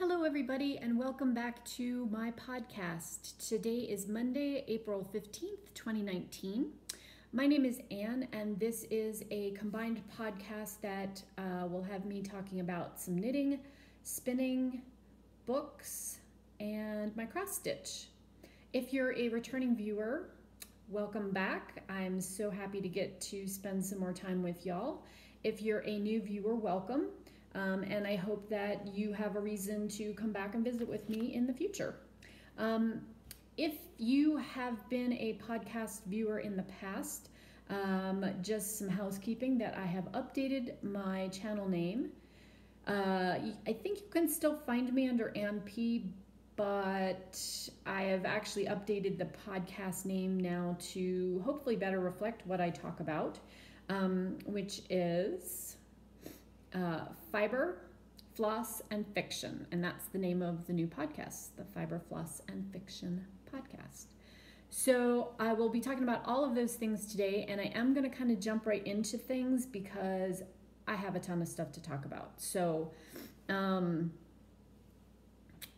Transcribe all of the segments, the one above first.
Hello, everybody, and welcome back to my podcast. Today is Monday, April 15th, 2019. My name is Anne, and this is a combined podcast that will have me talking about some knitting, spinning, books, and my cross stitch. If you're a returning viewer, welcome back. I'm so happy to get to spend some more time with y'all. If you're a new viewer, welcome. And I hope that you have a reason to come back and visit with me in the future. If you have been a podcast viewer in the past, just some housekeeping that I have updated my channel name. I think you can still find me under Ann P, but I have actually updated the podcast name now to hopefully better reflect what I talk about, which is Fiber, Floss, and Fiction. And that's the name of the new podcast, the Fiber, Floss, and Fiction podcast. So I will be talking about all of those things today, and I am going to kind of jump right into things because I have a ton of stuff to talk about. So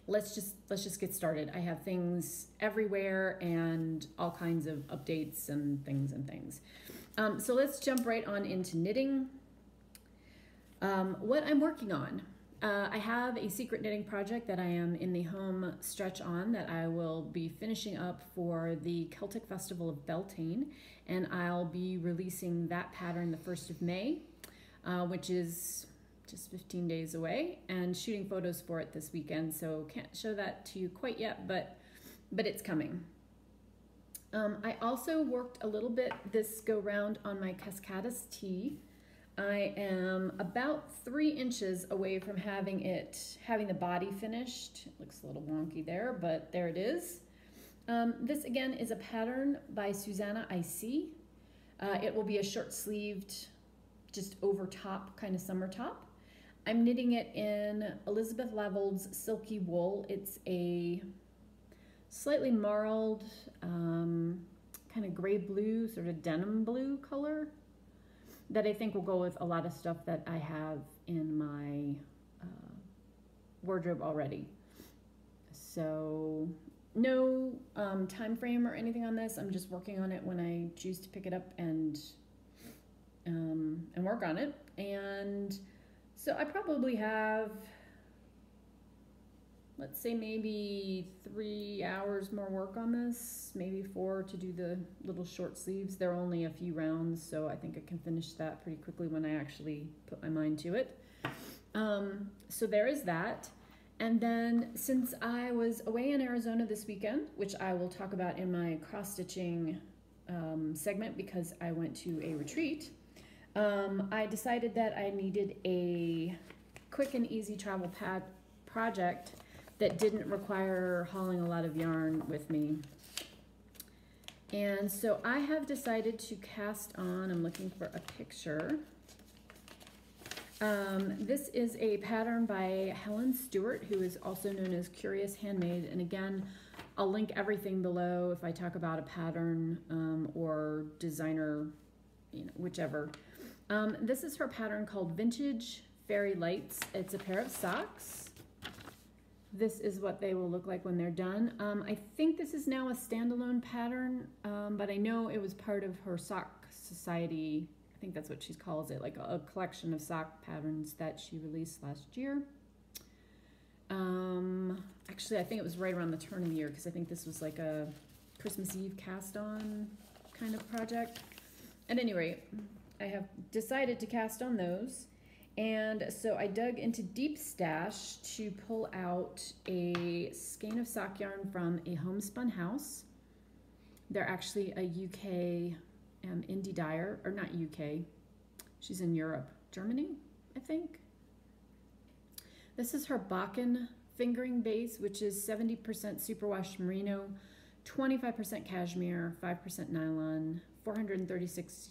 let's just get started. I have things everywhere and all kinds of updates and things. So let's jump right on into knitting. What I'm working on. I have a secret knitting project that I am in the home stretch on that I will be finishing up for the Celtic Festival of Beltane, and I'll be releasing that pattern the 1st of May, which is just 15 days away, and shooting photos for it this weekend, so can't show that to you quite yet, but it's coming. I also worked a little bit this go round on my Cascadas tee. I am about 3 inches away from having the body finished. It looks a little wonky there, but there it is. This again is a pattern by Susanna IC. It will be a short sleeved, just over top, kind of summer top. I'm knitting it in Elizabeth Lavold's Silky Wool. It's a slightly marled, kind of gray blue, sort of denim blue color that I think will go with a lot of stuff that I have in my wardrobe already. So no time frame or anything on this. I'm just working on it when I choose to pick it up and work on it. And so I probably have, let's say maybe 3 hours more work on this, maybe 4 to do the little short sleeves. They're only a few rounds, so I think I can finish that pretty quickly when I actually put my mind to it. So there is that. And then since I was away in Arizona this weekend, which I will talk about in my cross-stitching segment because I went to a retreat, I decided that I needed a quick and easy travel pad project that didn't require hauling a lot of yarn with me. And so I have decided to cast on, I'm looking for a picture. This is a pattern by Helen Stewart, who is also known as Curious Handmade. And again, I'll link everything below if I talk about a pattern or designer, whichever. This is her pattern called Vintage Fairy Lights. It's a pair of socks. This is what they will look like when they're done. I think this is now a standalone pattern, but I know it was part of her sock society. I think that's what she calls it, like a collection of sock patterns that she released last year. Actually, I think it was right around the turn of the year because I think this was like a Christmas Eve cast on kind of project. At any rate, I have decided to cast on those. And so I dug into Deep Stash to pull out a skein of sock yarn from a homespun house. They're actually a UK indie dyer, or not UK, she's in Europe, Germany, I think. This is her Bakken fingering base, which is 70% superwash merino, 25% cashmere, 5% nylon, 436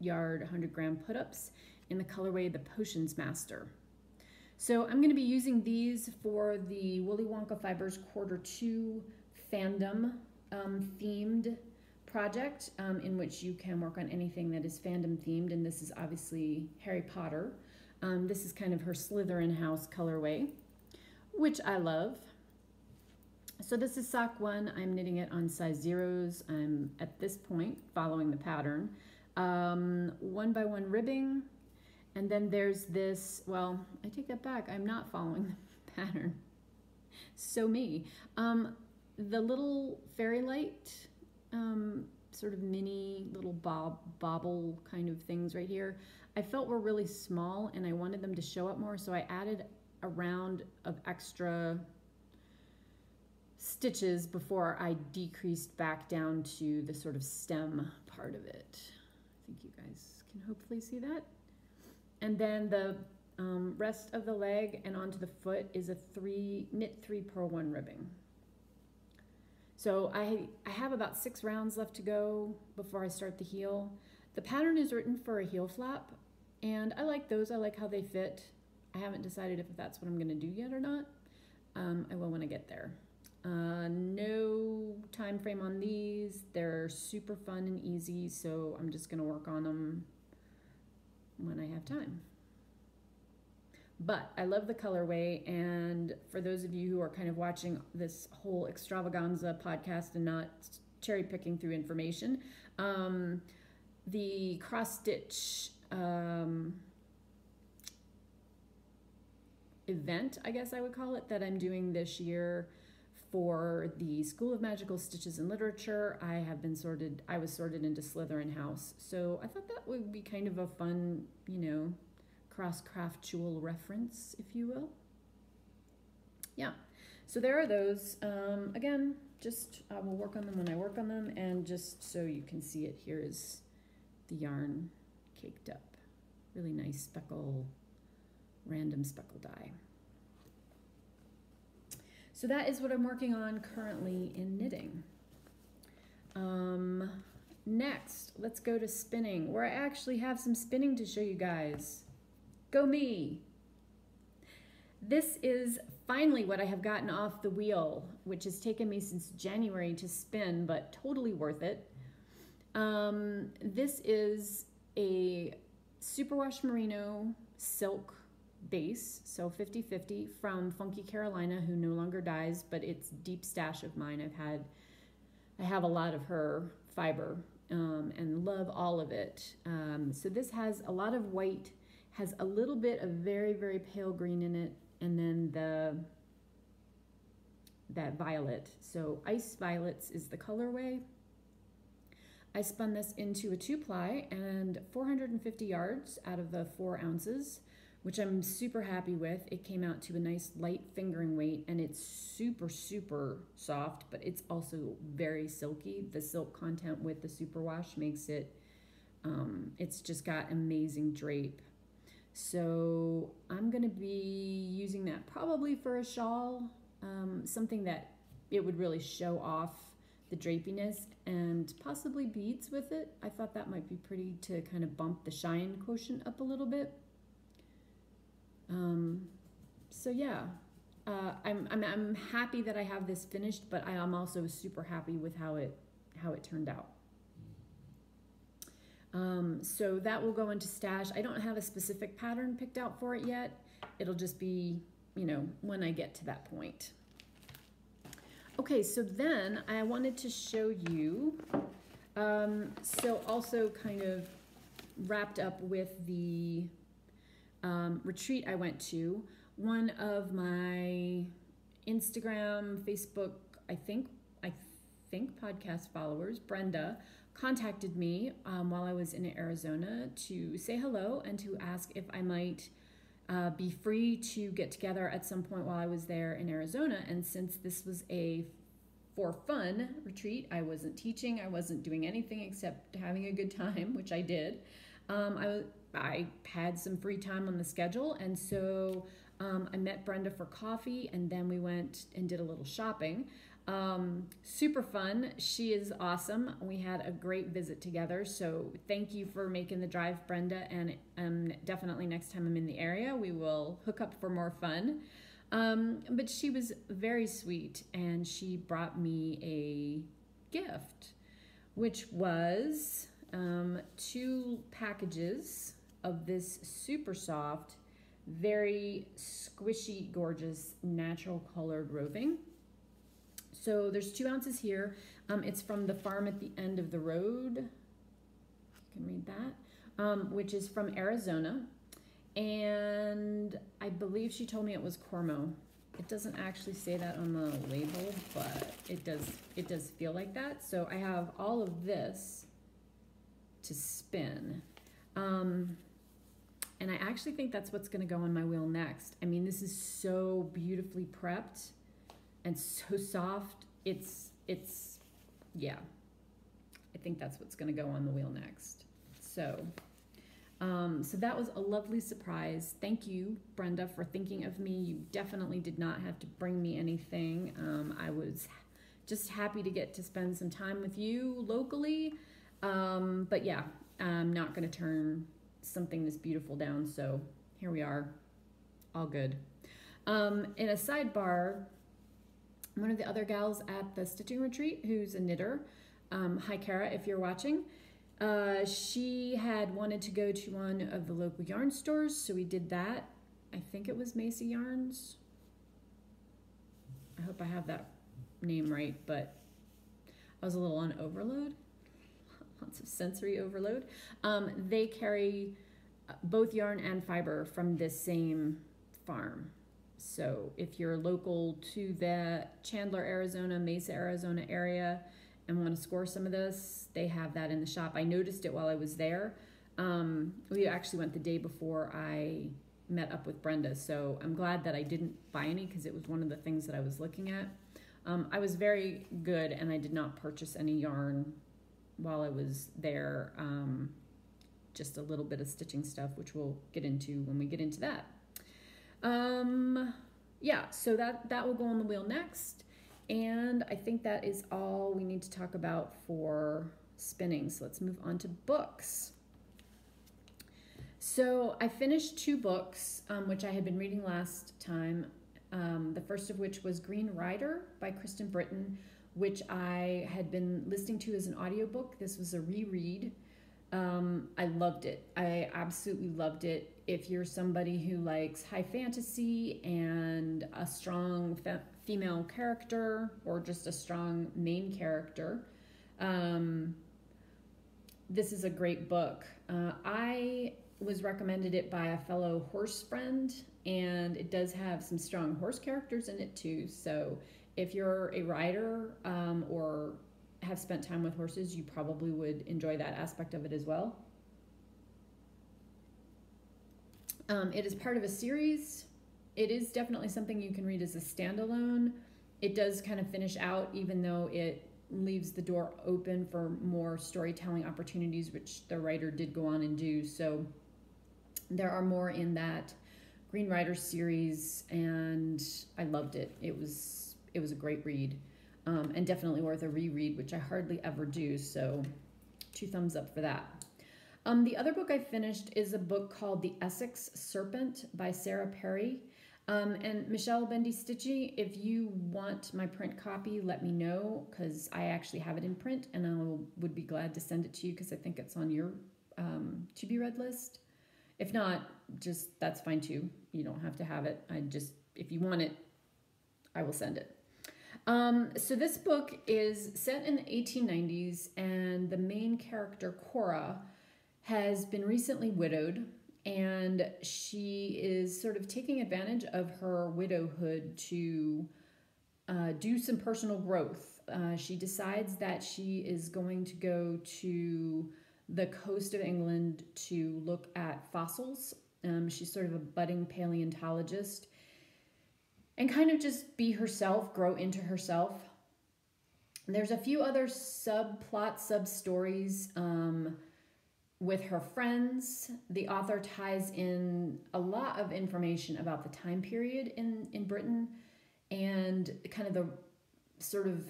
yard, 100 gram put-ups, in the colorway The Potions Master. So I'm going to be using these for the Woolly Wonka Fibers Q2 fandom themed project in which you can work on anything that is fandom themed, and this is obviously Harry Potter. This is kind of her Slytherin house colorway. which I love. So this is sock 1. I'm knitting it on size 0s. I'm at this point following the pattern. 1 by 1 ribbing, and then there's this, well, I take that back, I'm not following the pattern. So me. The little fairy light, sort of mini little bobble kind of things right here, I felt were really small and I wanted them to show up more, so I added a round of extra stitches before I decreased back down to the sort of stem part of it. I think you guys can hopefully see that. And then the rest of the leg and onto the foot is a knit 3 purl 1 ribbing. So I have about 6 rounds left to go before I start the heel. The pattern is written for a heel flap, and I like those. I like how they fit. I haven't decided if that's what I'm going to do yet or not. I will when I get there. No time frame on these. They're super fun and easy, so I'm just going to work on them when I have time. But I love the colorway, and for those of you who are kind of watching this whole extravaganza podcast and not cherry picking through information, the cross stitch event, I guess I would call it, that I'm doing this year for the School of Magical Stitches and Literature, I was sorted into Slytherin House. So I thought that would be kind of a fun, cross-craftual reference, if you will. Yeah, so there are those. Again, just I will work on them when I work on them, and just so you can see it, here is the yarn caked up. Really nice random speckle dye. So that is what I'm working on currently in knitting. Next, let's go to spinning, where I actually have some spinning to show you guys. Go me! This is finally what I have gotten off the wheel, which has taken me since January to spin, but totally worth it. This is a superwash merino silk base, so 50-50, from Funky Carolina, who no longer dyes, but it's deep stash of mine. I have a lot of her fiber and love all of it. So this has a lot of white, has a little bit of very, very pale green in it, and then that violet. So Ice Violets is the colorway. I spun this into a 2-ply and 450 yards out of the 4 ounces, which I'm super happy with. It came out to a nice light fingering weight, and it's super, super soft, but it's also very silky. The silk content with the superwash makes it, it's just got amazing drape. So I'm gonna be using that probably for a shawl, something that it would really show off the drapiness, and possibly beads with it. I thought that might be pretty to kind of bump the shine quotient up a little bit. So yeah, I'm happy that I have this finished, but I am also super happy with how it turned out. So that will go into stash. I don't have a specific pattern picked out for it yet. It'll just be, when I get to that point. Okay, so then I wanted to show you, so also kind of wrapped up with the retreat I went to. One of my Instagram, Facebook, I think podcast followers, Brenda, contacted me while I was in Arizona to say hello and to ask if I might be free to get together at some point while I was there in Arizona. And since this was a for fun retreat, I wasn't teaching, I wasn't doing anything except having a good time, which I did. I had some free time on the schedule, and so I met Brenda for coffee, and then we went and did a little shopping. Super fun. She is awesome. We had a great visit together, so thank you for making the drive, Brenda, and definitely next time I'm in the area, we will hook up for more fun. But she was very sweet, and she brought me a gift, which was 2 packages of this super soft very squishy, gorgeous, natural colored roving. So there's 2 ounces here. It's from the farm at the end of the road. You can read that, which is from Arizona. And I believe she told me it was Cormo. It doesn't actually say that on the label, but it does feel like that. So I have all of this to spin. And I actually think that's what's going to go on my wheel next. I mean, this is so beautifully prepped and so soft. It's yeah. I think that's what's going to go on the wheel next. So so that was a lovely surprise. Thank you, Brenda, for thinking of me. You definitely did not have to bring me anything. I was just happy to get to spend some time with you locally. But yeah, I'm not going to turn something this beautiful down. So here we are, all good. In a sidebar, one of the other gals at the stitching retreat, who's a knitter, hi Kara, if you're watching, she had wanted to go to one of the local yarn stores, so we did that. I think it was Macy Yarns. I hope I have that name right, but I was a little on overload, lots of sensory overload. They carry both yarn and fiber from this same farm. So if you're local to the Chandler, Arizona, Mesa, Arizona area and want to score some of this, they have that in the shop. I noticed it while I was there. We actually went the day before I met up with Brenda, so I'm glad that I didn't buy any because it was one of the things that I was looking at. I was very good and I did not purchase any yarn while I was there. Just a little bit of stitching stuff, which we'll get into when we get into that. Yeah, so that will go on the wheel next. And I think that is all we need to talk about for spinning. So let's move on to books. So I finished 2 books, which I had been reading last time. The first of which was Green Rider by Kristen Britton, which I had been listening to as an audiobook. This was a reread. I loved it. I absolutely loved it. If you're somebody who likes high fantasy and a strong female character or just a strong main character, this is a great book. I was recommended it by a fellow horse friend, and it does have some strong horse characters in it too. So if you're a rider or have spent time with horses, you probably would enjoy that aspect of it as well. It is part of a series. It is definitely something you can read as a standalone. It does kind of finish out, even though it leaves the door open for more storytelling opportunities, which the writer did go on and do. So there are more in that Green Rider series, and I loved it. It was a great read. And definitely worth a reread, which I hardly ever do, so 2 thumbs up for that. The other book I finished is a book called The Essex Serpent by Sarah Perry. And Michelle Bendy Stitchy, if you want my print copy, let me know, because I actually have it in print, and I would be glad to send it to you because I think it's on your to-be-read list. If not, just that's fine too. You don't have to have it. If you want it, I will send it. So this book is set in the 1890s, and the main character, Cora, has been recently widowed, and she is sort of taking advantage of her widowhood to do some personal growth. She decides that she is going to go to the coast of England to look at fossils. She's sort of a budding paleontologist, and kind of just be herself, grow into herself. There's a few other subplots, sub-stories with her friends. The author ties in a lot of information about the time period in Britain and kind of the sort of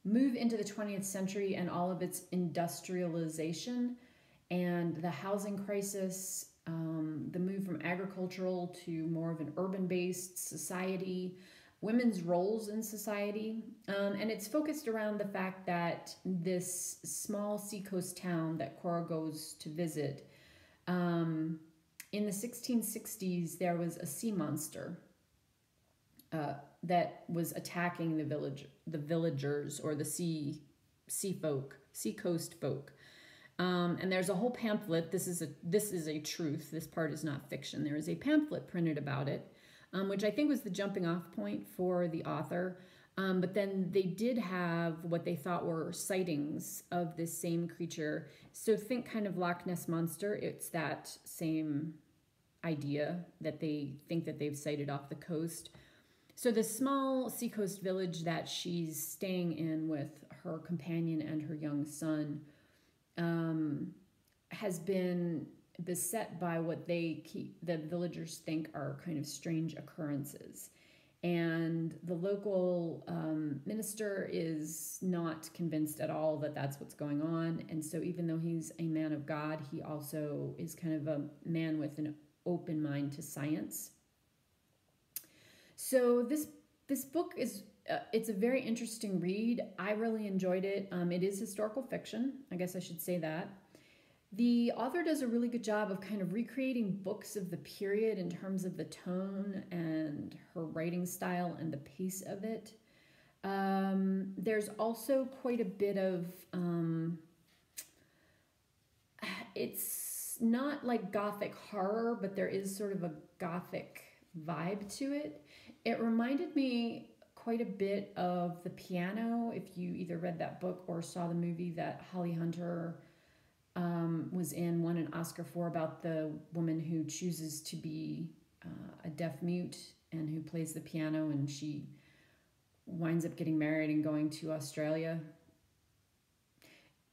move into the 20th century and all of its industrialization and the housing crisis, the move from agricultural to more of an urban-based society, women's roles in society. And it's focused around the fact that this small seacoast town that Cora goes to visit in the 1660s, there was a sea monster that was attacking the villagers, or the sea coast folk. And there's a whole pamphlet. This is a truth. This part is not fiction. There is a pamphlet printed about it, which I think was the jumping off point for the author. But then they did have what they thought were sightings of this same creature. So think kind of Loch Ness Monster. It's that same idea that they think that they've sighted off the coast. So the small seacoast village that she's staying in with her companion and her young son has been beset by what the villagers think are kind of strange occurrences. And the local minister is not convinced at all that that's what's going on. And so even though he's a man of God, he also is kind of a man with an open mind to science. So this book is, it's a very interesting read. I really enjoyed it. It is historical fiction. I guess I should say that. The author does a really good job of kind of recreating books of the period in terms of the tone and her writing style and the pace of it. There's also quite a bit of, it's not like gothic horror, but there is sort of a gothic vibe to it. It reminded me quite a bit of The Piano, if you either read that book or saw the movie that Holly Hunter was in, won an Oscar for, about the woman who chooses to be a deaf mute and who plays the piano, and she winds up getting married and going to Australia.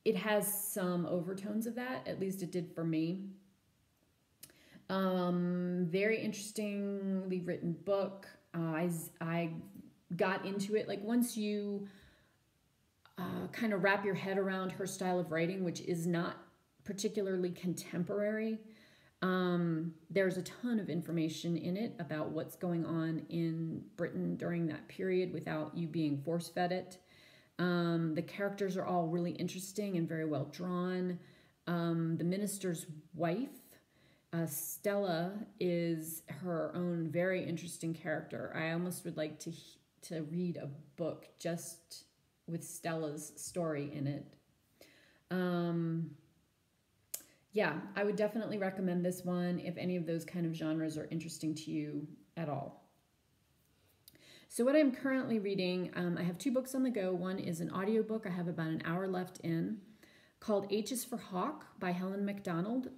It has some overtones of that, at least it did for me. Very interestingly written book. I got into it, like once you kind of wrap your head around her style of writing, which is not particularly contemporary. There's a ton of information in it about what's going on in Britain during that period without you being force-fed it. The characters are all really interesting and very well drawn. The minister's wife, Stella, is her own very interesting character. I almost would like to read a book just with Stella's story in it. Yeah, I would definitely recommend this one if any of those kind of genres are interesting to you at all. So what I'm currently reading, I have 2 books on the go. One is an audiobook I have about an hour left in, called H is for Hawk by Helen MacDonald,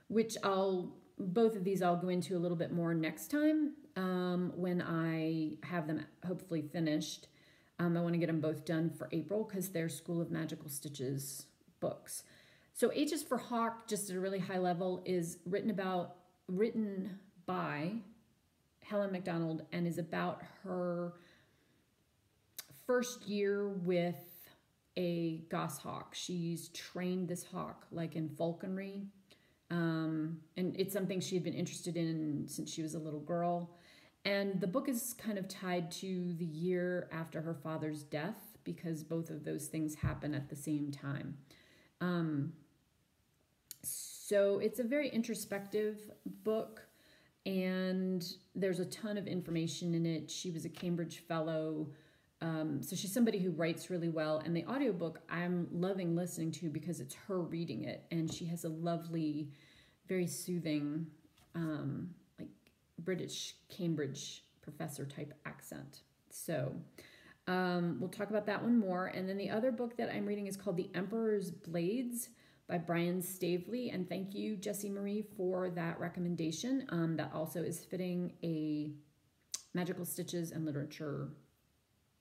which both of these I'll go into a little bit more next time when I have them hopefully finished. I want to get them both done for April because they're School of Magical Stitches books. So H is for Hawk, just at a really high level, is written by Helen MacDonald and is about her first year with a goshawk. She's trained this hawk like in falconry, and it's something she had been interested in since she was a little girl. And the book is kind of tied to the year after her father's death because both of those things happen at the same time. So it's a very introspective book, and there's a ton of information in it. She was a Cambridge Fellow, so she's somebody who writes really well. And the audiobook I'm loving listening to because it's her reading it, and she has a lovely, very soothing, like British Cambridge professor type accent. So we'll talk about that one more. And then the other book that I'm reading is called The Emperor's Blades by Brian Stavely, and thank you, Jessie Marie, for that recommendation. That also is fitting a Magical Stitches and Literature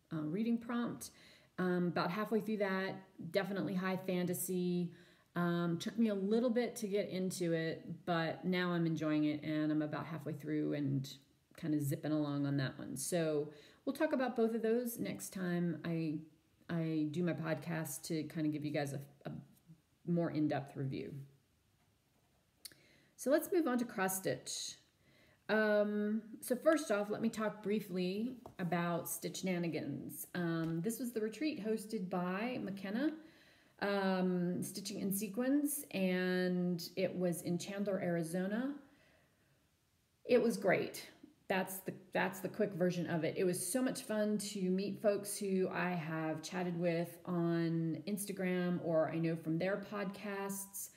reading prompt. About halfway through that, definitely high fantasy. Took me a little bit to get into it, but now I'm enjoying it, and I'm about halfway through and kind of zipping along on that one. So we'll talk about both of those next time I do my podcast to kind of give you guys a more in-depth review. So let's move on to cross stitch. So first off, let me talk briefly about Stitchnanigans. This was the retreat hosted by McKenna Stitching in Sequins, and it was in Chandler, Arizona. It was great. That's the quick version of it. It was so much fun to meet folks who I have chatted with on Instagram or I know from their podcasts.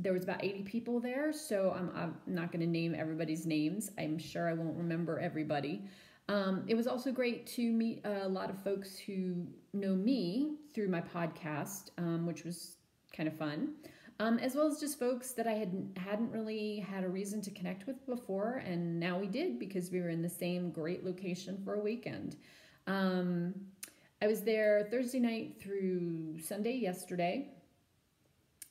There was about 80 people there, so I'm not going to name everybody's names. I'm sure I won't remember everybody. It was also great to meet a lot of folks who know me through my podcast, which was kind of fun. As well as just folks that I hadn't really had a reason to connect with before, and now we did because we were in the same great location for a weekend. I was there Thursday night through Sunday yesterday.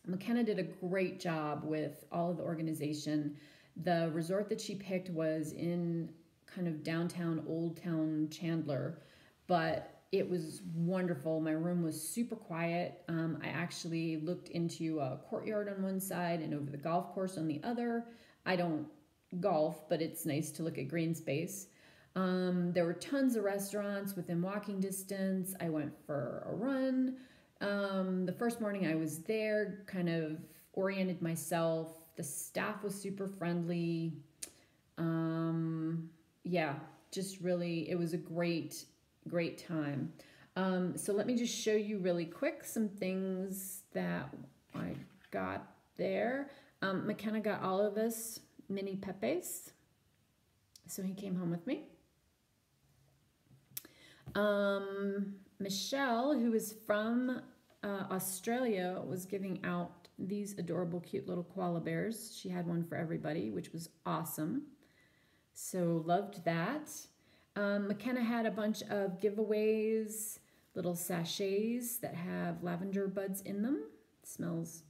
McKenna did a great job with all of the organization. The resort that she picked was in kind of downtown, Old Town Chandler, but it was wonderful. My room was super quiet. I actually looked into a courtyard on one side and over the golf course on the other. I don't golf, but it's nice to look at green space. There were tons of restaurants within walking distance. I went for a run. The first morning I was there, kind of oriented myself. The staff was super friendly. Yeah, just really, it was a great time. So let me just show you really quick some things that I got there. McKenna got all of us mini Pepes, so he came home with me. Michelle, who is from Australia, was giving out these adorable, cute little koala bears. She had one for everybody, which was awesome. So loved that. McKenna had a bunch of giveaways, little sachets that have lavender buds in them. Smells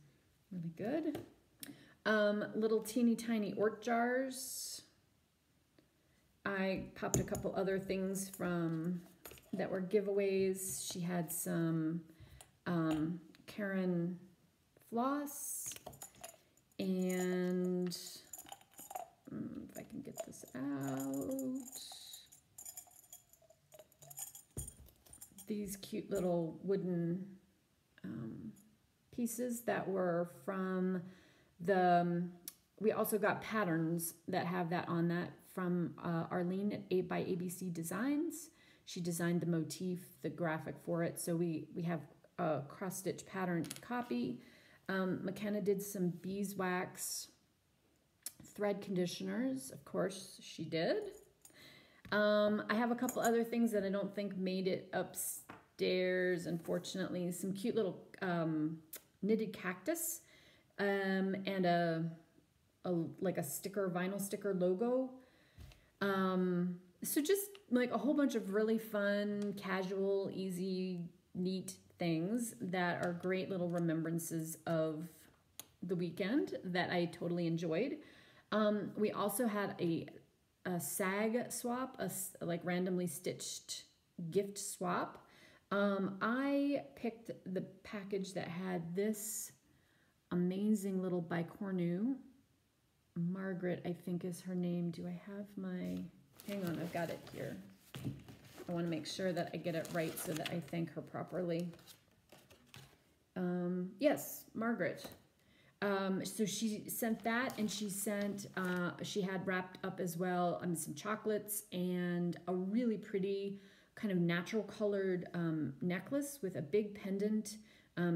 really good. Little teeny tiny ort jars. I popped a couple other things from that were giveaways. She had some Karen Floss, and if I can get this out, these cute little wooden pieces that were from the, we also got patterns that have that on that from Arlene at 8 by ABC Designs. She designed the motif, the graphic for it, so we have a cross-stitch pattern copy. McKenna did some beeswax thread conditioners, of course she did. I have a couple other things that I don't think made it upstairs, unfortunately. Some cute little knitted cactus and a like a sticker, vinyl sticker logo. So just like a whole bunch of really fun, casual, easy, neat things that are great little remembrances of the weekend that I totally enjoyed. We also had a SAG swap, a like randomly stitched gift swap. I picked the package that had this amazing little bicornu. Margaret, I think is her name. Do I have my, hang on, I've got it here. I want to make sure that I get it right so that I thank her properly. Yes, Margaret. So she sent that, and she sent, she had wrapped up as well some chocolates and a really pretty kind of natural colored necklace with a big pendant,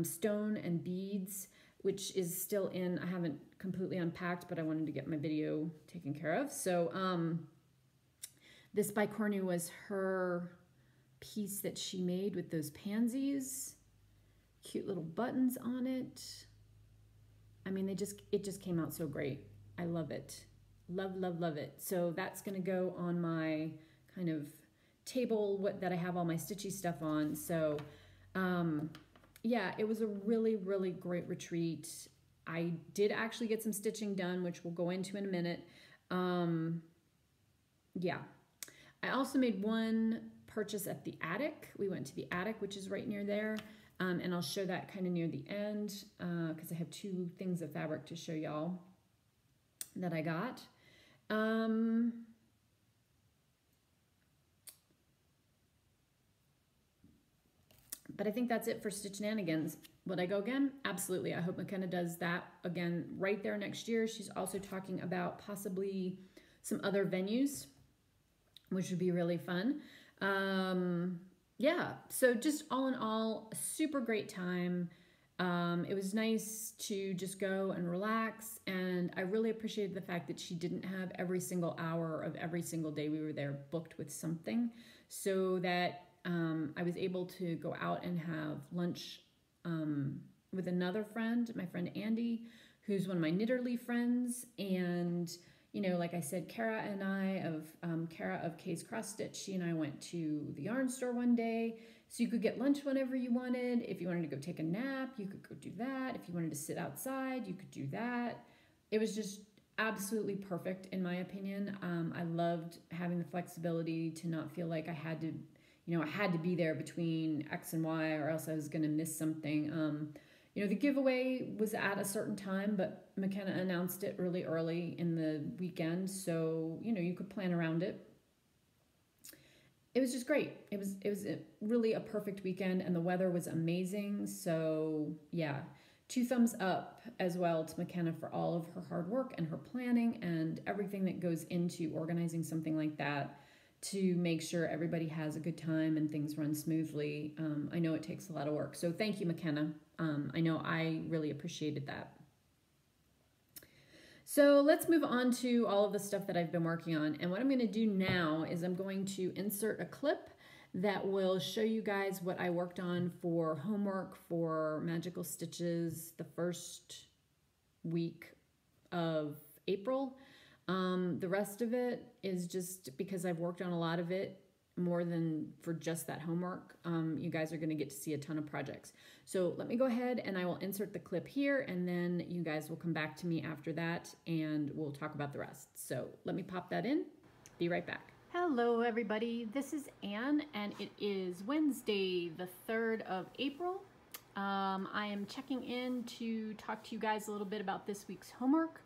stone and beads, which is still in, I haven't completely unpacked, but I wanted to get my video taken care of. So this bicornu was her piece that she made with those pansies, cute little buttons on it. I mean, it just came out so great. I love it. Love, love, love it. So that's going to go on my kind of table that I have all my stitchy stuff on. So yeah, it was a really, really great retreat. I did actually get some stitching done, which we'll go into in a minute. Yeah. I also made one purchase at the attic. We went to the attic, which is right near there. And I'll show that kind of near the end because I have two things of fabric to show y'all that I got. But I think that's it for Stitchnanigans. Would I go again? Absolutely. I hope McKenna does that again right there next year. She's also talking about possibly some other venues, which would be really fun. Yeah, so just all in all, a super great time. It was nice to just go and relax, and I really appreciated the fact that she didn't have every single hour of every single day we were there booked with something, so that I was able to go out and have lunch with another friend, my friend Andy, who's one of my knitterly friends, and you know, like I said, Kara and I Kara of Kay's Cross Stitch, she and I went to the yarn store one day, so you could get lunch whenever you wanted. If you wanted to go take a nap, you could go do that. If you wanted to sit outside, you could do that. It was just absolutely perfect in my opinion. I loved having the flexibility to not feel like I had to, you know, I had to be there between X and Y or else I was going to miss something. You know, the giveaway was at a certain time, but McKenna announced it really early in the weekend, so, you know, you could plan around it. It was just great. It was really a perfect weekend, and the weather was amazing. So, yeah, 2 thumbs up as well to McKenna for all of her hard work and her planning and everything that goes into organizing something like that to make sure everybody has a good time and things run smoothly. I know it takes a lot of work. So thank you, McKenna. I know I really appreciated that. So let's move on to all of the stuff that I've been working on. And what I'm going to do now is I'm going to insert a clip that will show you guys what I worked on for homework for Magical Stitches the first week of April. The rest of it is just because I've worked on a lot of it more than for just that homework. You guys are going to get to see a ton of projects. So let me go ahead and I will insert the clip here, and then you guys will come back to me after that and we'll talk about the rest. So let me pop that in. Be right back. Hello everybody, this is Anne and it is Wednesday the 3rd of April. I am checking in to talk to you guys a little bit about this week's homework,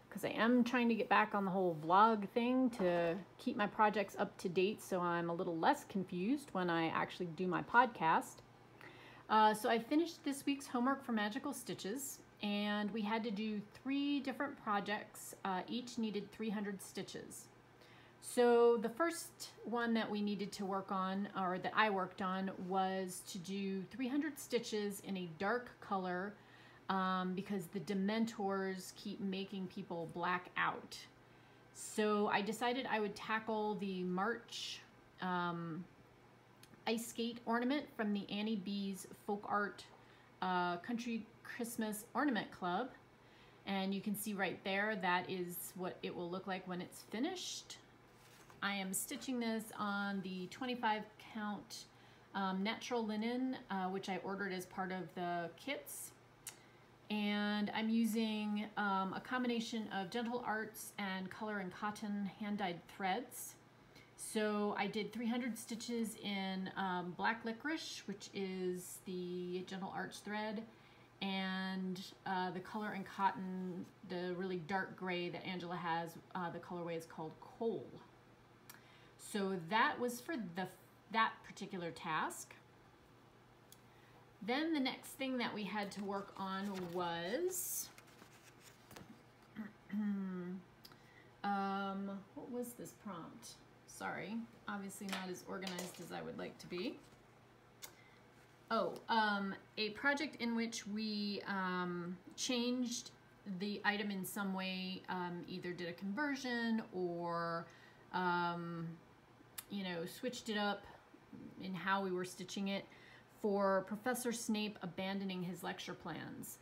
because I am trying to get back on the whole vlog thing to keep my projects up to date so I'm a little less confused when I actually do my podcast. So I finished this week's homework for Magical Stitches, and we had to do 3 different projects. Each needed 300 stitches. So the first one that we needed to work on, or that I worked on, was to do 300 stitches in a dark color, because the Dementors keep making people black out. So I decided I would tackle the March ice skate ornament from the Annie B's Folk Art Country Christmas Ornament Club. And you can see right there, that is what it will look like when it's finished. I am stitching this on the 25 count natural linen, which I ordered as part of the kits. And I'm using a combination of Gentle Arts and Color and Cotton hand-dyed threads. So I did 300 stitches in Black Licorice, which is the Gentle Arts thread, and the Color and Cotton, the really dark gray that Angela has, the colorway is called Coal. So that was for that particular task. Then the next thing that we had to work on was, what was this prompt? Sorry, obviously not as organized as I would like to be. Oh, a project in which we changed the item in some way, either did a conversion or, you know, switched it up in how we were stitching it for Professor Snape abandoning his lecture plans.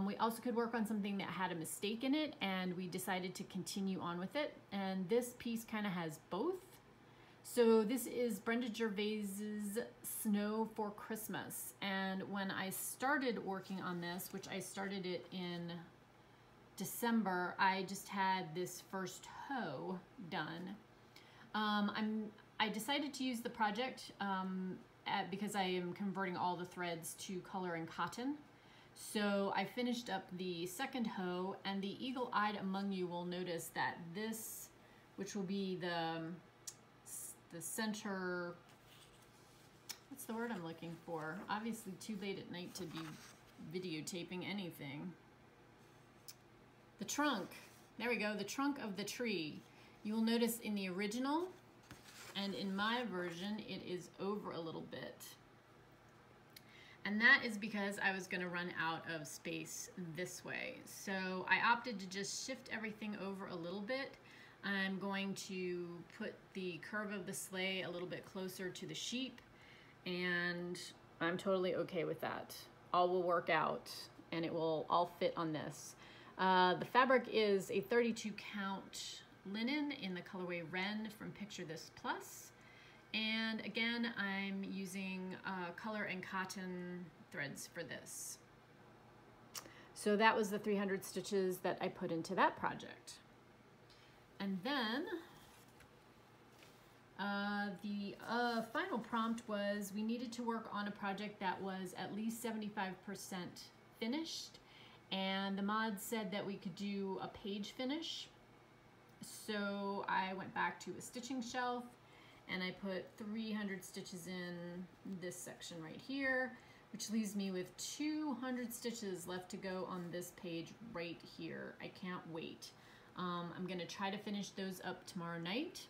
We also could work on something that had a mistake in it, and we decided to continue on with it. And this piece kind of has both. So this is Brenda Gervais's Snow for Christmas. And when I started working on this, which I started it in December, I just had this first hoe done. I decided to use the project because I am converting all the threads to Color and Cotton. So I finished up the second hoe, and the eagle-eyed among you will notice that this, which will be the center, what's the word I'm looking for? Obviously too late at night to be videotaping anything. The trunk. There we go, the trunk of the tree. You will notice in the original and in my version, it is over a little bit. And that is because I was gonna run out of space this way. So I opted to just shift everything over a little bit. I'm going to put the curve of the sleigh a little bit closer to the sheep, and I'm totally okay with that. All will work out and it will all fit on this. The fabric is a 32 count linen in the colorway Wren from Picture This Plus. And again, I'm using color and cotton threads for this. So that was the 300 stitches that I put into that project. And then the final prompt was we needed to work on a project that was at least 75% finished. And the mod said that we could do a page finish. So I went back to a stitching shelf and I put 300 stitches in this section right here, which leaves me with 200 stitches left to go on this page right here. I can't wait. I'm gonna try to finish those up tomorrow night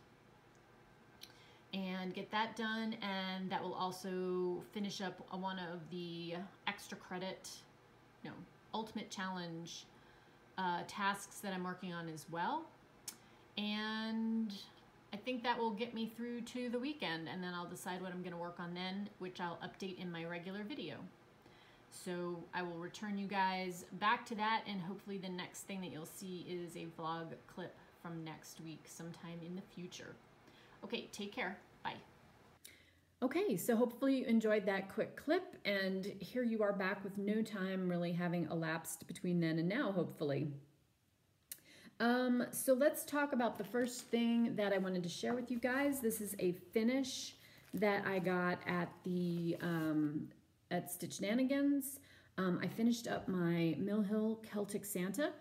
and get that done, and that will also finish up one of the extra credit, no, Ultimate Challenge tasks that I'm working on as well. And I think that will get me through to the weekend, and then I'll decide what I'm gonna work on then, which I'll update in my regular video. So I will return you guys back to that, and hopefully the next thing that you'll see is a vlog clip from next week sometime in the future. Okay, take care, bye. Okay, so hopefully you enjoyed that quick clip, and here you are back with no time really having elapsed between then and now, hopefully. So let's talk about the first thing that I wanted to share with you guys. This is a finish that I got at the at Stitchnanigans. I finished up my Mill Hill Celtic Santa.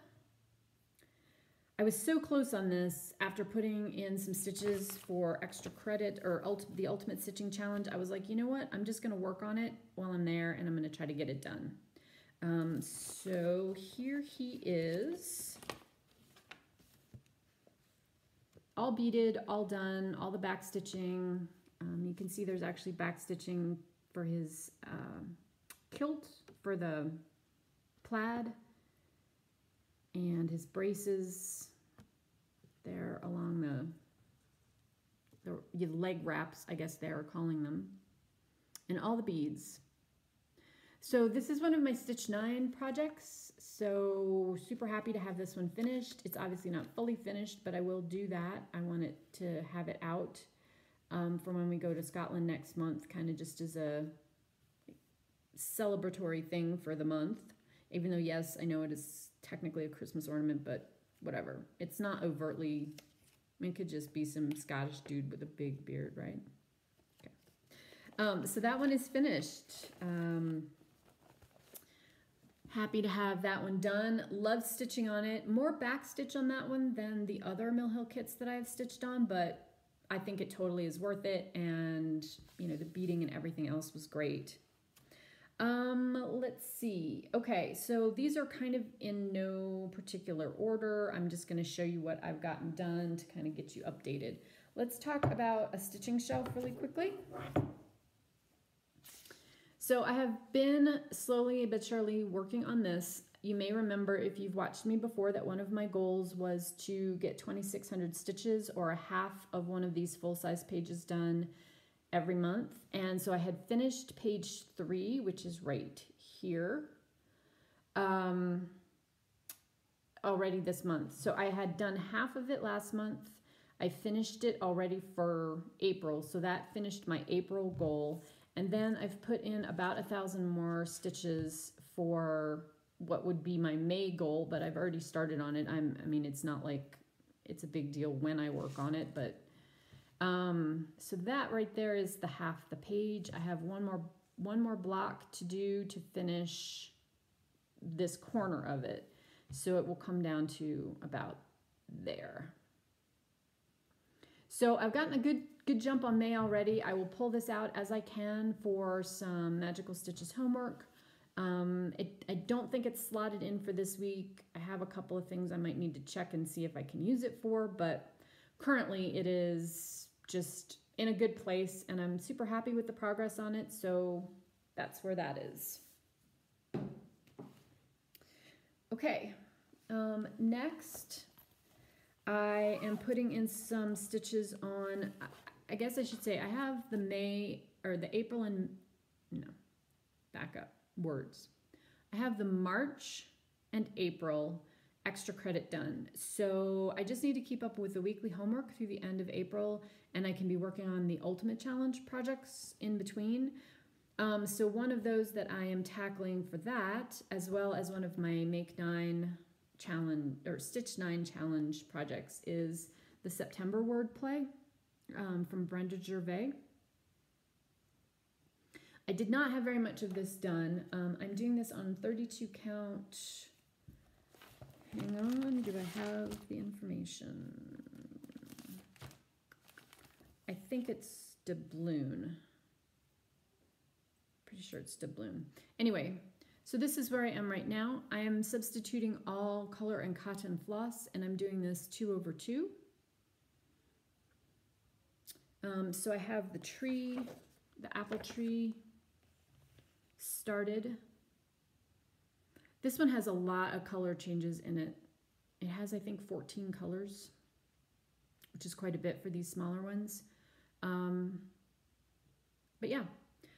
I was so close on this after putting in some stitches for extra credit, or the Ultimate Stitching Challenge. I was like, you know what? I'm just gonna work on it while I'm there, and I'm gonna try to get it done. So here he is. All beaded, all done, all the back stitching. You can see there's actually back stitching for his kilt for the plaid, and his braces there along the leg wraps, I guess they are calling them, and all the beads. So this is one of my Stitch 9 projects, so super happy to have this one finished. It's obviously not fully finished, but I will do that. I want it to have it out for when we go to Scotland next month, kind of just as a celebratory thing for the month. Even though, yes, I know it is technically a Christmas ornament, but whatever. It's not overtly, I mean, it could just be some Scottish dude with a big beard, right? Okay. So that one is finished. Happy to have that one done. Love stitching on it. More back stitch on that one than the other Mill Hill kits that I've stitched on, but I think it totally is worth it, and you know, the beading and everything else was great. Let's see. Okay, so these are kind of in no particular order. I'm just going to show you what I've gotten done to kind of get you updated. Let's talk about a stitching shelf really quickly. So I have been slowly but surely working on this. You may remember, if you've watched me before, that one of my goals was to get 2,600 stitches, or a half of one of these full-size pages, done every month. And so I had finished page 3, which is right here, already this month. So I had done half of it last month. I finished it already for April, so that finished my April goal. And then I've put in about 1,000 more stitches for what would be my May goal, but I've already started on it. I mean, it's not like it's a big deal when I work on it, but so that right there is the half the page. I have one more block to do to finish this corner of it. So it will come down to about there. So I've gotten a good jump on May already. I will pull this out as I can for some Magical Stitches homework. I don't think it's slotted in for this week. I have a couple of things I might need to check and see if I can use it for, but currently it is just in a good place and I'm super happy with the progress on it, so that's where that is. Okay, next I am putting in some stitches on, I guess I should say I have the April and, no, back up, words. I have the March and April extra credit done. So I just need to keep up with the weekly homework through the end of April, and I can be working on the Ultimate Challenge projects in between. So one of those that I am tackling for that, as well as one of my Make 9 challenge or Stitch 9 challenge projects, is the September wordplay from Brenda Gervais. I did not have very much of this done. I'm doing this on 32 count. Hang on, do I have the information? I think it's doubloon. Pretty sure it's doubloon. Anyway, so this is where I am right now. I am substituting all color and cotton floss, and I'm doing this 2/2. So I have the tree, the apple tree started. This one has a lot of color changes in it. It has, I think, 14 colors, which is quite a bit for these smaller ones. But yeah,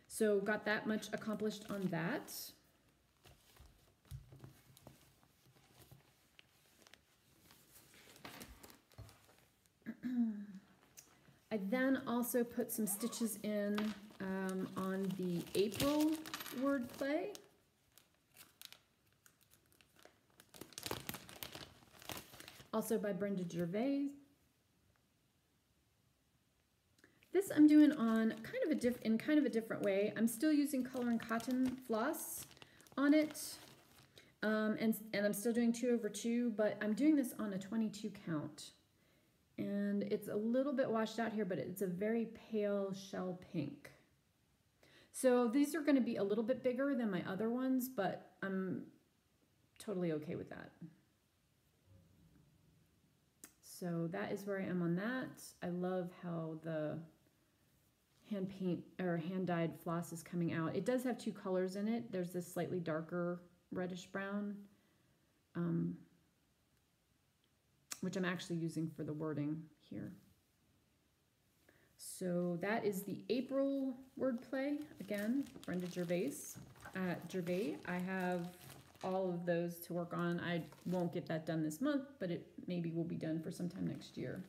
so got that much accomplished on that. I then also put some stitches in on the April wordplay. Also by Brenda Gervais. This I'm doing on in kind of a different way. I'm still using color and cotton floss on it, and I'm still doing 2/2, but I'm doing this on a 22 count. And it's a little bit washed out here, but it's a very pale shell pink. So these are going to be a little bit bigger than my other ones, but I'm totally okay with that. So that is where I am on that. I love how the hand paint or hand dyed floss is coming out. It does have two colors in it. There's this slightly darker reddish brown, which I'm actually using for the wording here. So that is the April wordplay. Again, Brenda Gervais. I have all of those to work on. I won't get that done this month, but it maybe will be done for sometime next year.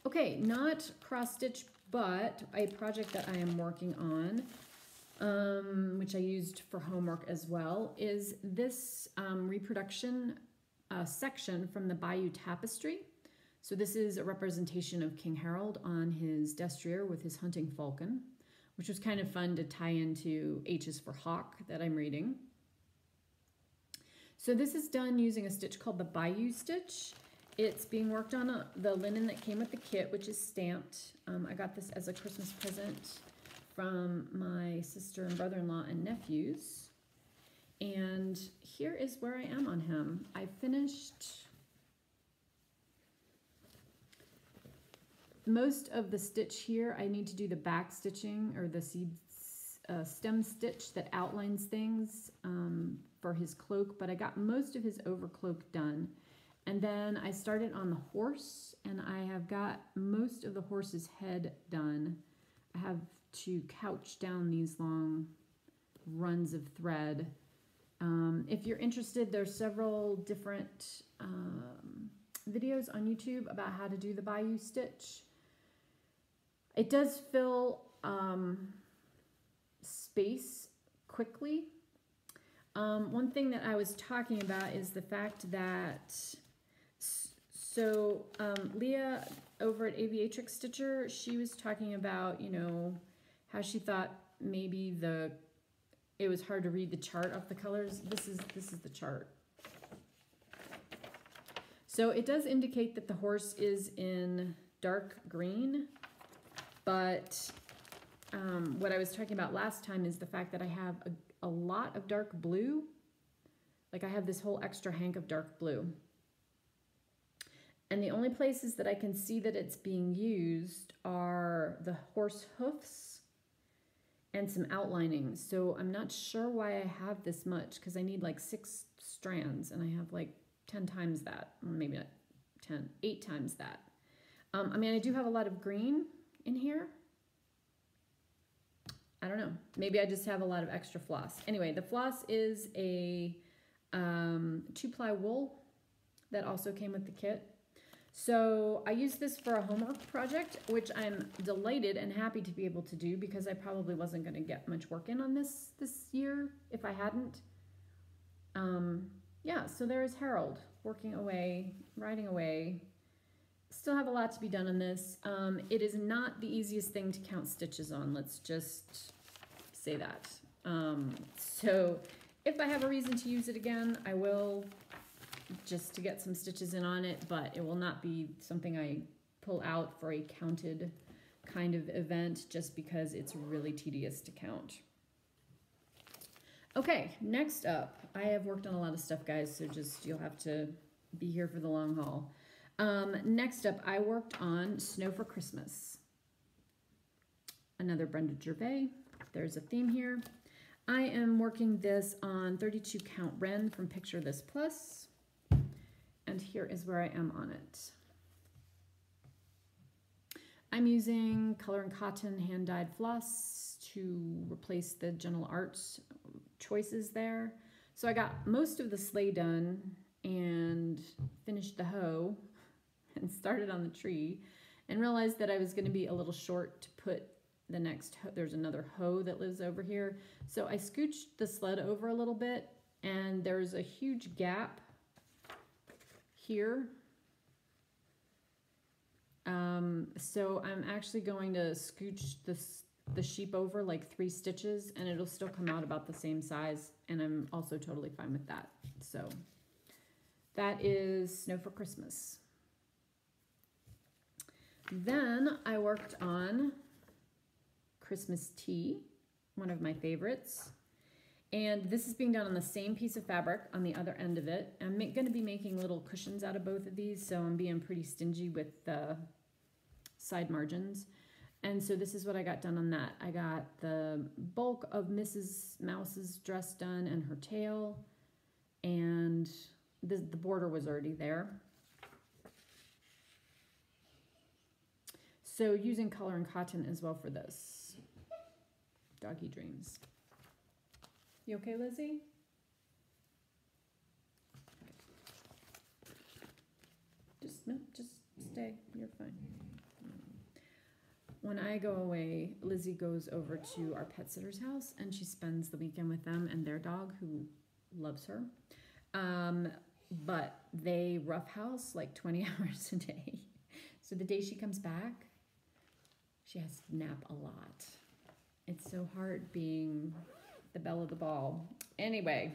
Okay, not cross stitch, but a project that I am working on, which I used for homework as well, is this reproduction section from the Bayeaux Tapestry. So this is a representation of King Harold on his destrier with his hunting falcon, which was kind of fun to tie into H is for Hawk that I'm reading. So this is done using a stitch called the Bayeaux stitch. It's being worked on the linen that came with the kit, which is stamped. I got this as a Christmas present from my sister and brother-in-law and nephews. And here is where I am on him. I finished most of the stitch here. I need to do the back stitching or the stem stitch that outlines things for his cloak, but I got most of his overcloak done. And then I started on the horse, and I have got most of the horse's head done. I have to couch down these long runs of thread. If you're interested, there's several different videos on YouTube about how to do the Bayeaux stitch. It does fill space quickly. One thing that I was talking about is the fact that, Leah over at Aviatrix Stitcher, she was talking about, you know, how she thought maybe it was hard to read the chart of the colors. This is the chart. So it does indicate that the horse is in dark green, but what I was talking about last time is the fact that I have a lot of dark blue. Like I have this whole extra hank of dark blue. And the only places that I can see that it's being used are the horse hoofs and some outlining. So I'm not sure why I have this much, because I need like 6 strands and I have like 10 times that, or maybe not 10, 8 times that. I mean, I do have a lot of green in here. I don't know. Maybe I just have a lot of extra floss. Anyway, the floss is a 2-ply wool that also came with the kit. So I used this for a homework project, which I'm delighted and happy to be able to do, because I probably wasn't going to get much work in on this year if I hadn't. Yeah, so there's Harold working away, writing away. Still have a lot to be done on this. It is not the easiest thing to count stitches on. Let's just say that. So if I have a reason to use it again, I will, just to get some stitches in on it, but it will not be something I pull out for a counted kind of event, just because it's really tedious to count. Okay, next up, I have worked on a lot of stuff, guys, so just you'll have to be here for the long haul. Next up, I worked on Snow for Christmas. Another Brenda Gervais. There's a theme here. I am working this on 32 count Ren from Picture This Plus. And here is where I am on it. I'm using Color and Cotton hand-dyed floss to replace the Gentle Arts choices there. So I got most of the sleigh done and finished the hoe and started on the tree, and realized that I was going to be a little short to put the next hoe. There's another hoe that lives over here. So I scooched the sled over a little bit, and there's a huge gap here. So I'm actually going to scooch the sheep over like 3 stitches, and it'll still come out about the same size, and I'm also totally fine with that. So that is Snow for Christmas. Then I worked on Christmas Tea, one of my favorites. And this is being done on the same piece of fabric on the other end of it. I'm going to be making little cushions out of both of these, so I'm being pretty stingy with the side margins. And so this is what I got done on that. I got the bulk of Mrs. Mouse's dress done and her tail, and the border was already there. So using Color and Cotton as well for this. Doggy Dreams. You okay, Lizzie? Okay. Just stay. You're fine. When I go away, Lizzie goes over to our pet sitter's house, and she spends the weekend with them and their dog, who loves her. But they roughhouse like 20 hours a day. So the day she comes back, she has to nap a lot. It's so hard being the belle of the ball. Anyway,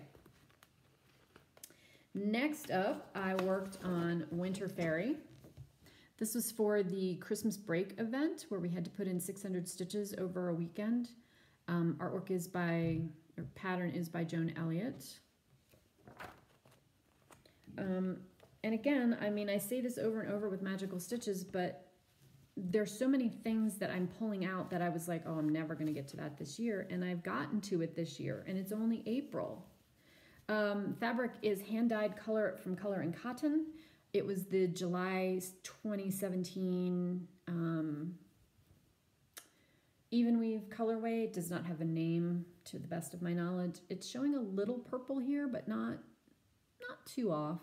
next up, I worked on Winter Fairy. This was for the Christmas break event where we had to put in 600 stitches over a weekend. Artwork is by, or pattern is by Joan Elliott. And again, I mean, I say this over and over with Magical Stitches, but there's so many things that I'm pulling out that I was like, oh, I'm never going to get to that this year. And I've gotten to it this year, and it's only April. Fabric is hand-dyed color from Color and Cotton. It was the July 2017 even weave colorway. It does not have a name to the best of my knowledge. It's showing a little purple here, but not too off.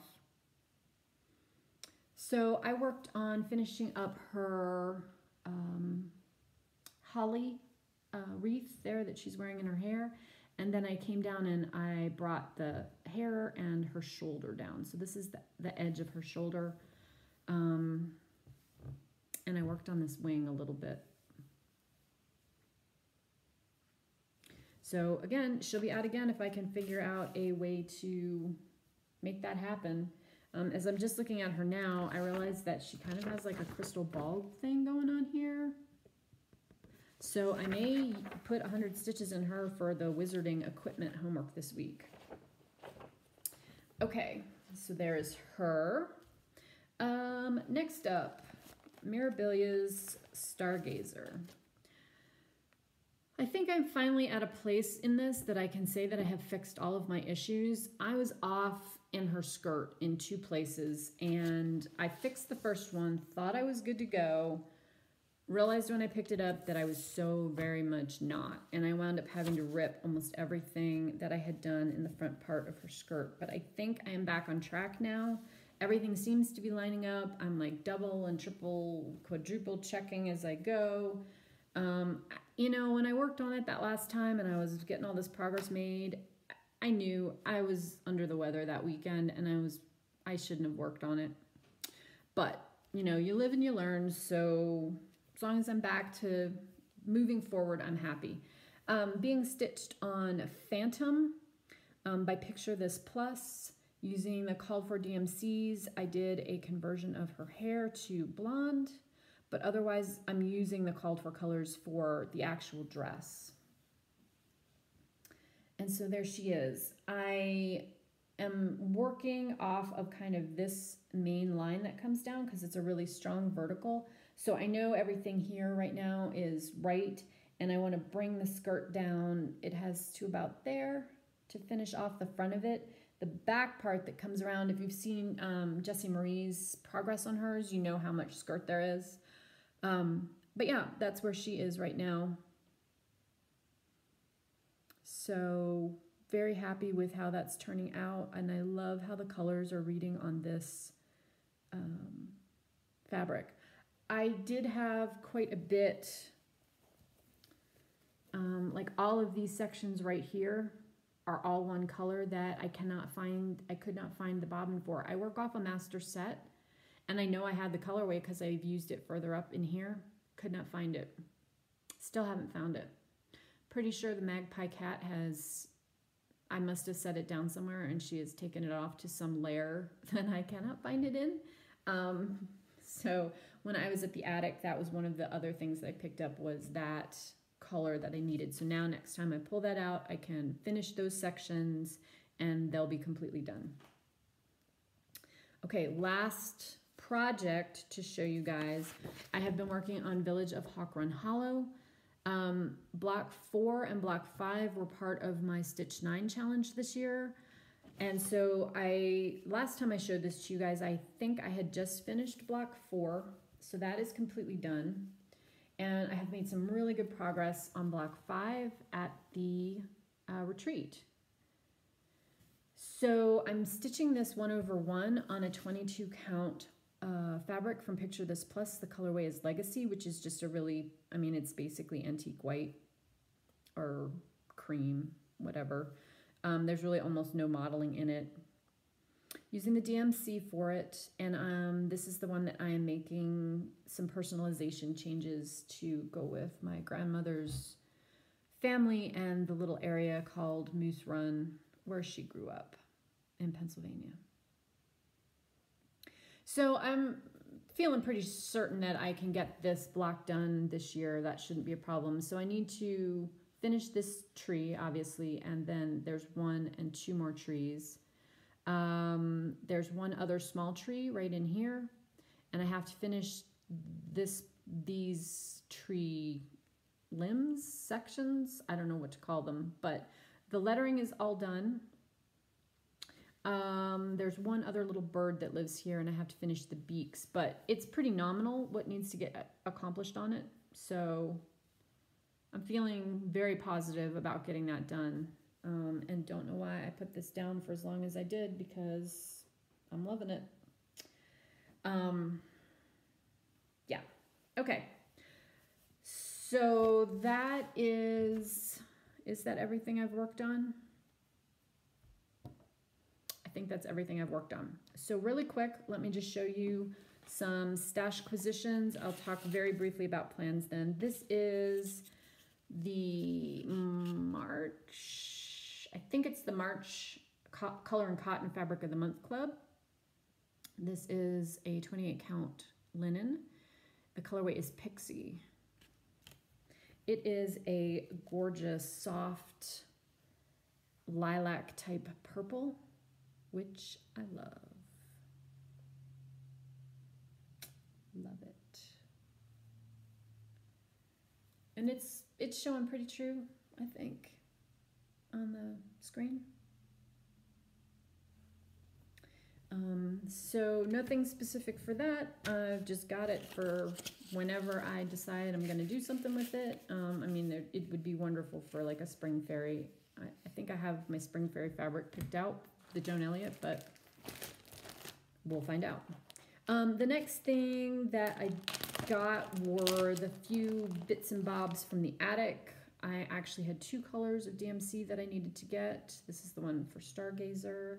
So I worked on finishing up her holly wreath there that she's wearing in her hair. And then I came down and I brought the hair and her shoulder down. So this is the edge of her shoulder. And I worked on this wing a little bit. So again, she'll be out again if I can figure out a way to make that happen. As I'm just looking at her now, I realize that she kind of has like a crystal ball thing going on here. So I may put 100 stitches in her for the wizarding equipment homework this week. Okay, so there is her. Next up, Mirabilia's Stargazer. I think I'm finally at a place in this that I can say that I have fixed all of my issues. I was off in her skirt in 2 places, and I fixed the first one, thought I was good to go, realized when I picked it up that I was so very much not, and I wound up having to rip almost everything that I had done in the front part of her skirt. But I think I am back on track now. Everything seems to be lining up. I'm like double and triple, quadruple checking as I go. You know, when I worked on it that last time and I was getting all this progress made, I knew I was under the weather that weekend and I shouldn't have worked on it. But, you know, you live and you learn. So as long as I'm back to moving forward, I'm happy. Being stitched on Phantom by Picture This Plus. Using the called for DMCs, I did a conversion of her hair to blonde, but otherwise I'm using the called for colors for the actual dress. And so there she is. I am working off of kind of this main line that comes down because it's a really strong vertical. So I know everything here right now is right, and I want to bring the skirt down. It has to about there to finish off the front of it. The back part that comes around, if you've seen Jessie Marie's progress on hers, you know how much skirt there is. But yeah, that's where she is right now. So very happy with how that's turning out, and I love how the colors are reading on this fabric. I did have quite a bit, like all of these sections right here are all one color that I could not find the bobbin for. I work off a master set, and I know I had the colorway because I've used it further up in here. Could not find it. Still haven't found it. Pretty sure the Magpie Cat I must have set it down somewhere and she has taken it off to some lair that I cannot find it in. So when I was at the attic, that was one of the other things that I picked up, was that color that I needed. So now next time I pull that out, I can finish those sections and they'll be completely done. Okay, last project to show you guys. I have been working on Village of Hawk Run Hollow. Block 4 and block 5 were part of my Stitch 9 challenge this year. And so last time I showed this to you guys, I think I had just finished block 4. So that is completely done. And I have made some really good progress on block 5 at the retreat. So I'm stitching this 1/1 on a 22 count fabric from Picture This Plus. The colorway is Legacy, which is just a really, I mean, it's basically antique white or cream, whatever. There's really almost no modeling in it. Using the DMC for it, and this is the one that I am making some personalization changes to go with my grandmother's family and the little area called Moose Run, where she grew up in Pennsylvania. So I'm feeling pretty certain that I can get this block done this year. That shouldn't be a problem. So I need to finish this tree, obviously, and then there's 1 and 2 more trees. There's one other small tree right in here, and I have to finish these tree limbs, sections. I don't know what to call them, but the lettering is all done. There's one other little bird that lives here, and I have to finish the beaks, but it's pretty nominal what needs to get accomplished on it. So I'm feeling very positive about getting that done. And don't know why I put this down for as long as I did, because I'm loving it. Yeah. Okay. So that is that everything I've worked on? I think that's everything I've worked on. So really quick, let me just show you some stash acquisitions. I'll talk very briefly about plans then. This is the March, I think it's the March Color and Cotton Fabric of the Month Club. This is a 28 count linen. The colorway is Pixie. It is a gorgeous, soft lilac type purple, which I love. Love it. And it's showing pretty true, I think, on the screen. So nothing specific for that. I've just got it for whenever I decide I'm going to do something with it. I mean, it would be wonderful for like a spring fairy. I think I have my spring fairy fabric picked out, the Joan Elliott, but we'll find out. The next thing that I got were the few bits and bobs from the attic. I actually had 2 colors of DMC that I needed to get. This is the one for Stargazer.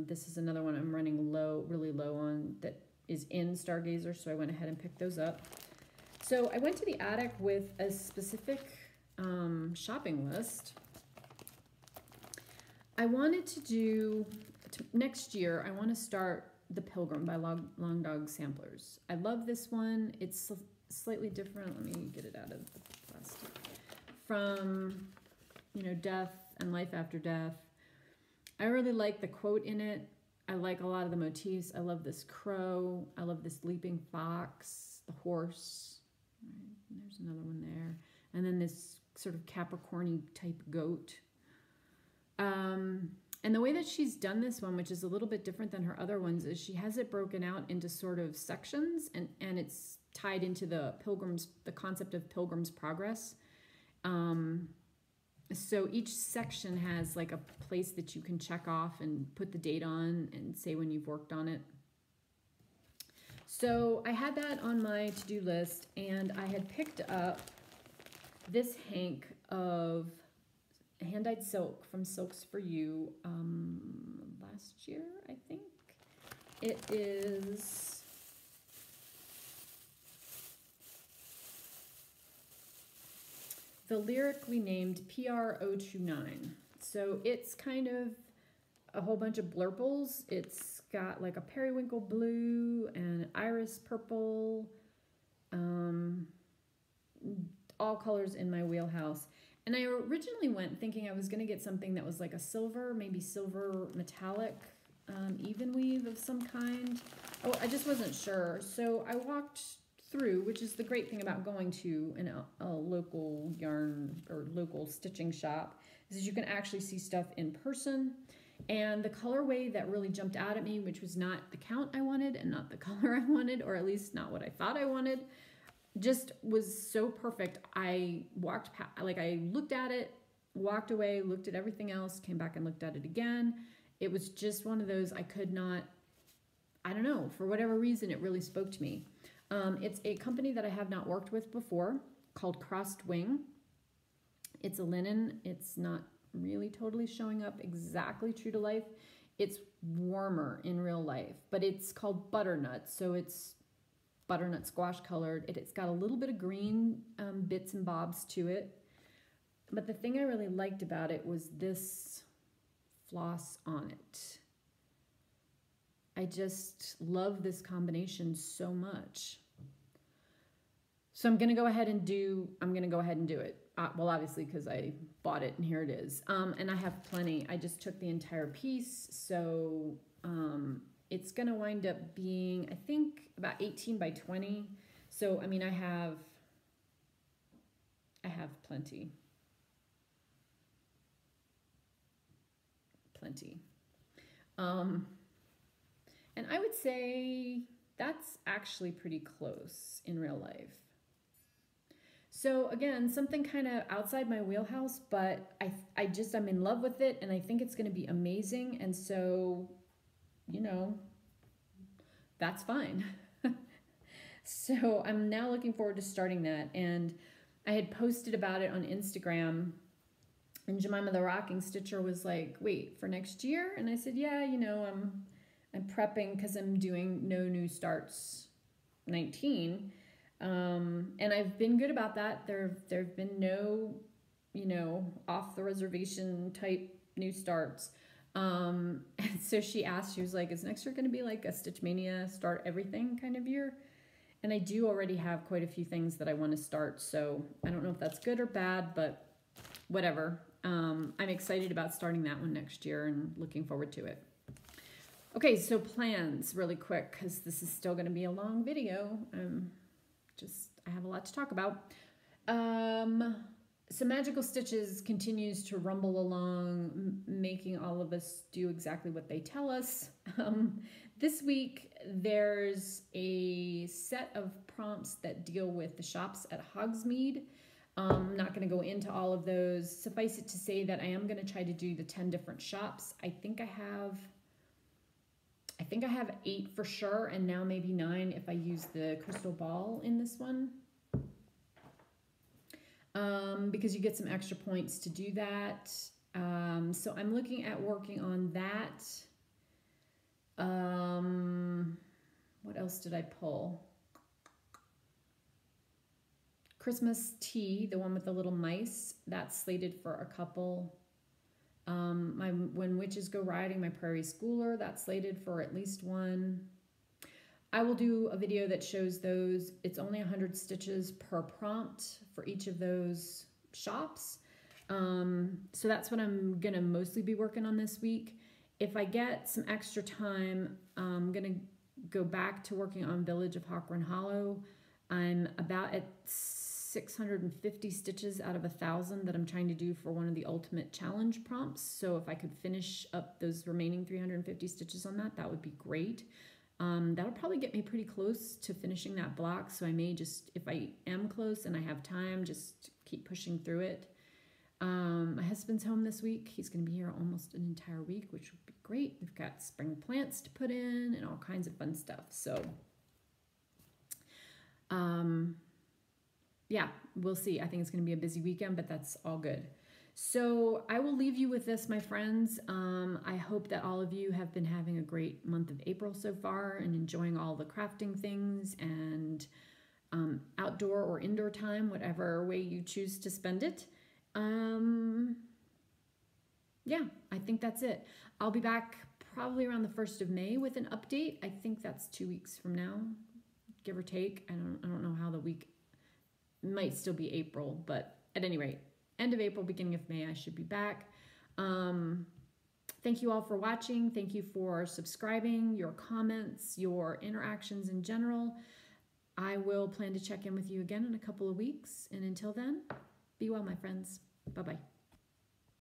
This is another one I'm running low, really low on, that is in Stargazer, so I went ahead and picked those up. So I went to the attic with a specific shopping list. I wanted to do, next year, I want to start The Pilgrim by Long Dog Samplers. I love this one. It's slightly different. Let me get it out of the plastic. From, you know, death and life after death. I really like the quote in it. I like a lot of the motifs. I love this crow. I love this leaping fox, the horse. Right, there's another one there. And then this sort of Capricorny type goat. And the way that she's done this one, which is a little bit different than her other ones, is she has it broken out into sort of sections, and it's tied into the concept of Pilgrim's Progress. So each section has like a place that you can check off and put the date on and say when you've worked on it. So I had that on my to-do list, and I had picked up this hank of hand-dyed silk from Silks for You last year, I think. It is the lyrically named PR029. So it's kind of a whole bunch of blurples. It's got like a periwinkle blue and iris purple, all colors in my wheelhouse. And I originally went thinking I was going to get something that was like a silver, maybe silver metallic, even weave of some kind. Oh, I just wasn't sure. So I walked through, which is the great thing about going to a local yarn or local stitching shop, is that you can actually see stuff in person. And the colorway that really jumped out at me, which was not the count I wanted and not the color I wanted, or at least not what I thought I wanted, just was so perfect. I walked past, like I looked at it, walked away, looked at everything else, came back and looked at it again. It was just one of those I could not, I don't know, for whatever reason, it really spoke to me. It's a company that I have not worked with before called Crossed Wing. It's a linen. It's not really totally showing up exactly true to life. It's warmer in real life, but it's called butternut. So it's butternut squash colored. It's got a little bit of green bits and bobs to it. But the thing I really liked about it was this floss on it. I just love this combination so much. So I'm going to go ahead and do it. Well, obviously, because I bought it and here it is. And I have plenty. I just took the entire piece. So it's going to wind up being, I think, about 18 by 20. So, I mean, I have plenty. And I would say that's actually pretty close in real life. So again, something kind of outside my wheelhouse, but I'm in love with it, and I think it's going to be amazing. And so, you know, that's fine. So I'm now looking forward to starting that. And I had posted about it on Instagram, and Jemima the Rocking Stitcher was like, wait, for next year? And I said, yeah, you know, I'm prepping because I'm doing No New Starts 19. And I've been good about that. There've been no, you know, off the reservation type new starts. And so she asked, she was like, is next year going to be like a Stitch Mania start everything kind of year? And I do already have quite a few things that I want to start, so I don't know if that's good or bad, but whatever. I'm excited about starting that one next year and looking forward to it. Okay, so plans really quick, because this is still going to be a long video. I have a lot to talk about. So Magical Stitches continues to rumble along, making all of us do exactly what they tell us. This week, there's a set of prompts that deal with the shops at Hogsmeade. I'm not going to go into all of those. Suffice it to say that I am going to try to do the 10 different shops. I think I have 8 for sure, and now maybe 9 if I use the crystal ball in this one. Because you get some extra points to do that. So I'm looking at working on that. What else did I pull? Christmas Tea, the one with the little mice, that's slated for a couple. My When Witches Go Riding, my Prairie Schooler, that's slated for at least one. I will do a video that shows those. It's only 100 stitches per prompt for each of those shops. So that's what I'm going to mostly be working on this week. If I get some extra time, I'm going to go back to working on Village of Hawkrun Hollow. I'm about at 650 stitches out of 1,000 that I'm trying to do for one of the ultimate challenge prompts. So if I could finish up those remaining 350 stitches on that, that would be great. That'll probably get me pretty close to finishing that block. So I may just, if I am close and I have time, just keep pushing through it. My husband's home this week. He's going to be here almost an entire week, which would be great. We've got spring plants to put in and all kinds of fun stuff. So, yeah, we'll see. I think it's going to be a busy weekend, but that's all good. So I will leave you with this, my friends. I hope that all of you have been having a great month of April so far and enjoying all the crafting things and outdoor or indoor time, whatever way you choose to spend it. Yeah, I think that's it. I'll be back probably around the 1st of May with an update. I think that's 2 weeks from now, give or take. I don't know how the week might still be April, but at any rate, end of April, beginning of May, I should be back. Thank you all for watching. Thank you for subscribing, your comments, your interactions in general. I will plan to check in with you again in a couple of weeks. And until then, be well, my friends. Bye-bye.